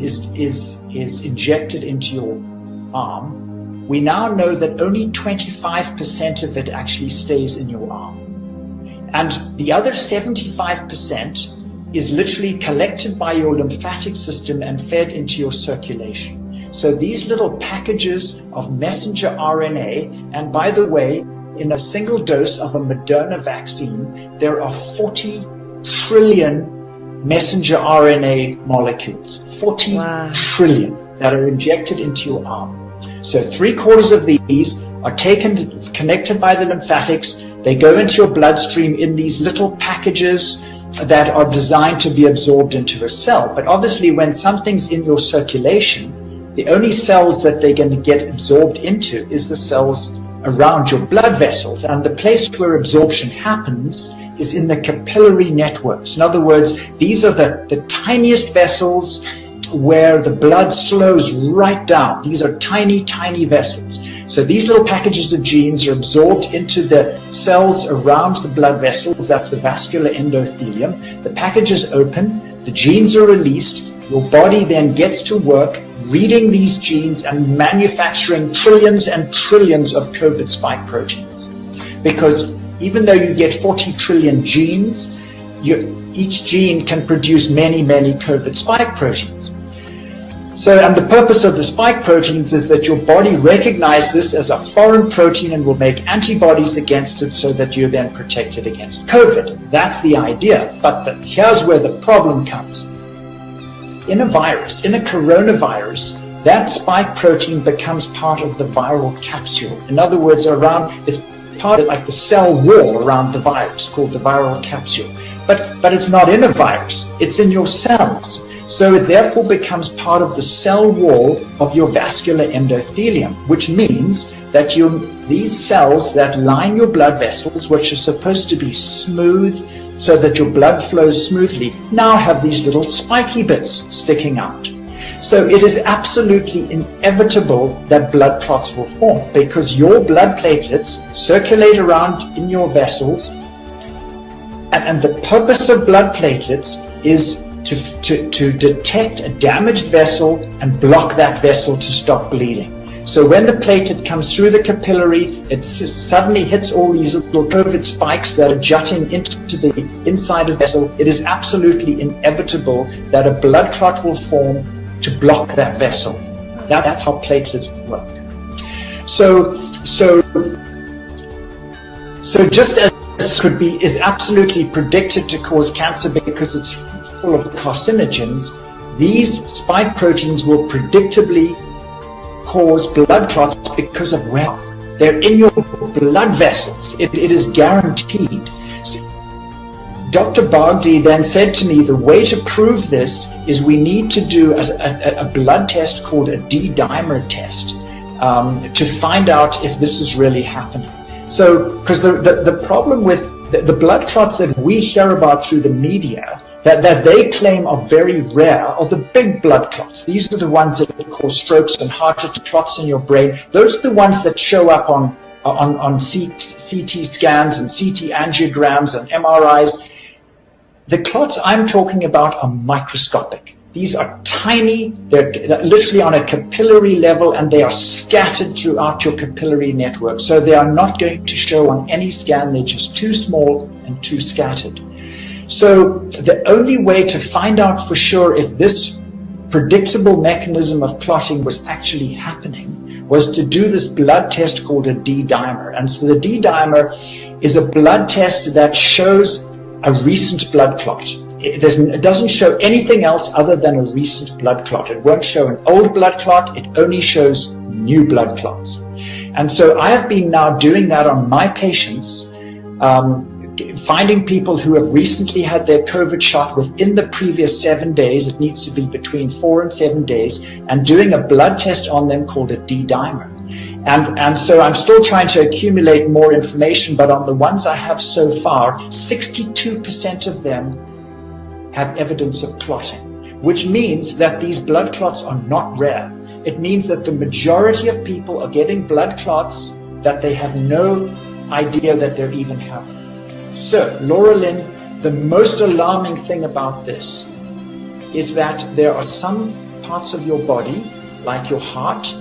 is injected into your arm, we now know that only 25% of it actually stays in your arm. And the other 75% is literally collected by your lymphatic system and fed into your circulation. So these little packages of messenger RNA, and by the way, in a single dose of a Moderna vaccine, there are 40 trillion messenger RNA molecules, 40 trillion that are injected into your arm. So 3/4 of these are taken, connected by the lymphatics. They go into your bloodstream in these little packages that are designed to be absorbed into a cell. But obviously when something's in your circulation, the only cells that they're going to get absorbed into is the cells around your blood vessels. And the place where absorption happens is in the capillary networks. In other words, these are the tiniest vessels where the blood slows right down. These are tiny, tiny vessels. So these little packages of genes are absorbed into the cells around the blood vessels, that's the vascular endothelium. The package is open, the genes are released, your body then gets to work reading these genes and manufacturing trillions and trillions of COVID spike proteins. Because even though you get 40 trillion genes, each gene can produce many, many COVID spike proteins. So, and the purpose of the spike proteins is that your body recognizes this as a foreign protein and will make antibodies against it so that you're then protected against COVID. That's the idea. But here's where the problem comes. In a virus, in a coronavirus, that spike protein becomes part of the viral capsule. In other words, it's part of like the cell wall around the virus called the viral capsule. But it's not in a virus, it's in your cells. So it therefore becomes part of the cell wall of your vascular endothelium, which means that these cells that line your blood vessels, which are supposed to be smooth so that your blood flows smoothly, now have these little spiky bits sticking out. So it is absolutely inevitable that blood clots will form because your blood platelets circulate around in your vessels, and the purpose of blood platelets is to detect a damaged vessel and block that vessel to stop bleeding. So when the platelet comes through the capillary, it suddenly hits all these little COVID spikes that are jutting into the inside of the vessel. It is absolutely inevitable that a blood clot will form to block that vessel. That's how platelets work. So just as is absolutely predicted to cause cancer because it's full of carcinogens, these spike proteins will predictably cause blood clots because of, they're in your blood vessels. It is guaranteed. So Dr. Bogdi then said to me, the way to prove this is we need to do a blood test called a D-dimer test to find out if this is really happening. So, because the problem with the blood clots that we hear about through the media that they claim are very rare are the big blood clots. These are the ones that cause strokes and heart clots in your brain. Those are the ones that show up on CT scans and CT angiograms and MRIs. The clots I'm talking about are microscopic. These are tiny, they're literally on a capillary level, and they are scattered throughout your capillary network. So they are not going to show on any scan, they're just too small and too scattered. So the only way to find out for sure if this predictable mechanism of clotting was actually happening was to do this blood test called a D-dimer. And so the D-dimer is a blood test that shows a recent blood clot. It doesn't show anything else other than a recent blood clot. It won't show an old blood clot, it only shows new blood clots. And so I have been now doing that on my patients, finding people who have recently had their COVID shot within the previous 7 days, it needs to be between 4 and 7 days, and doing a blood test on them called a D-dimer. And so I'm still trying to accumulate more information, but on the ones I have so far, 62% of them have evidence of clotting, which means that these blood clots are not rare. It means that the majority of people are getting blood clots that they have no idea that they're even having. So, Laura Lynn, the most alarming thing about this is that there are some parts of your body, like your heart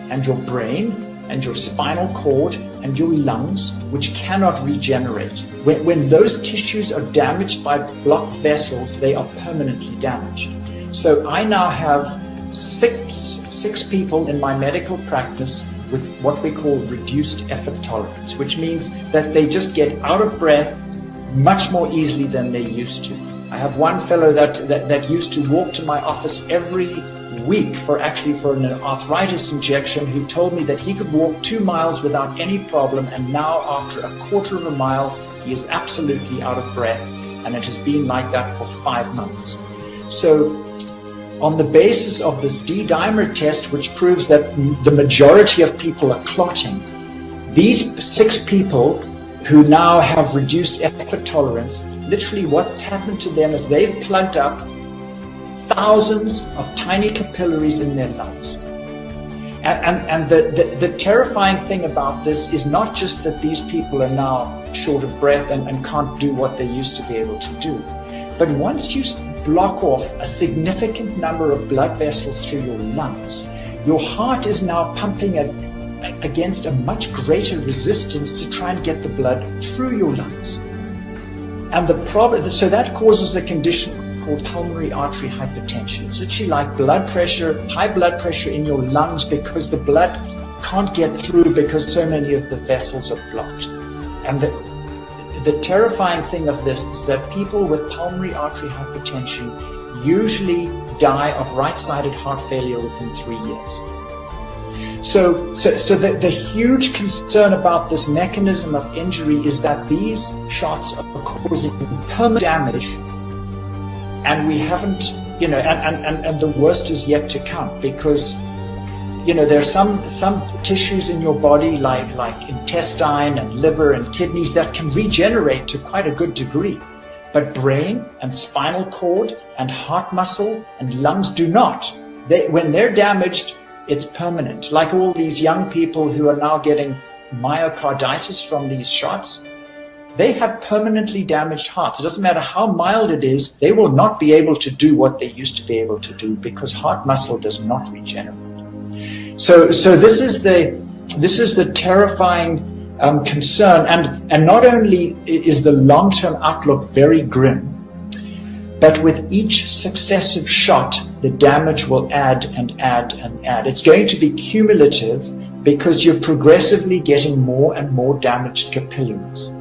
and your brain and your spinal cord and your lungs, which cannot regenerate. When those tissues are damaged by blocked vessels, they are permanently damaged. So I now have six people in my medical practice with what we call reduced effort tolerance, which means that they just get out of breath much more easily than they used to. I have one fellow that used to walk to my office every week for an arthritis injection, who told me that he could walk 2 miles without any problem, and now after a quarter of a mile he is absolutely out of breath, and it has been like that for 5 months. So on the basis of this D-dimer test, which proves that the majority of people are clotting, these 6 people who now have reduced effort tolerance, literally what's happened to them is they've plugged up thousands of tiny capillaries in their lungs. And the terrifying thing about this is not just that these people are now short of breath and can't do what they used to be able to do, but once you block off a significant number of blood vessels through your lungs, your heart is now pumping against a much greater resistance to try and get the blood through your lungs. And so that causes a condition called pulmonary artery hypertension. It's literally like blood pressure, high blood pressure in your lungs, because the blood can't get through because so many of the vessels are blocked. And the terrifying thing of this is that people with pulmonary artery hypertension usually die of right-sided heart failure within 3 years. So the huge concern about this mechanism of injury is that these shots are causing permanent damage, and we haven't, and the worst is yet to come, because, there are some tissues in your body like intestine and liver and kidneys that can regenerate to quite a good degree, but brain and spinal cord and heart muscle and lungs do not. When they're damaged, it's permanent. Like all these young people who are now getting myocarditis from these shots, they have permanently damaged hearts. It doesn't matter how mild it is, they will not be able to do what they used to be able to do, because heart muscle does not regenerate. So this is the terrifying concern, and not only is the long-term outlook very grim, but with each successive shot, the damage will add and add and add. It's going to be cumulative, because you're progressively getting more and more damaged capillaries.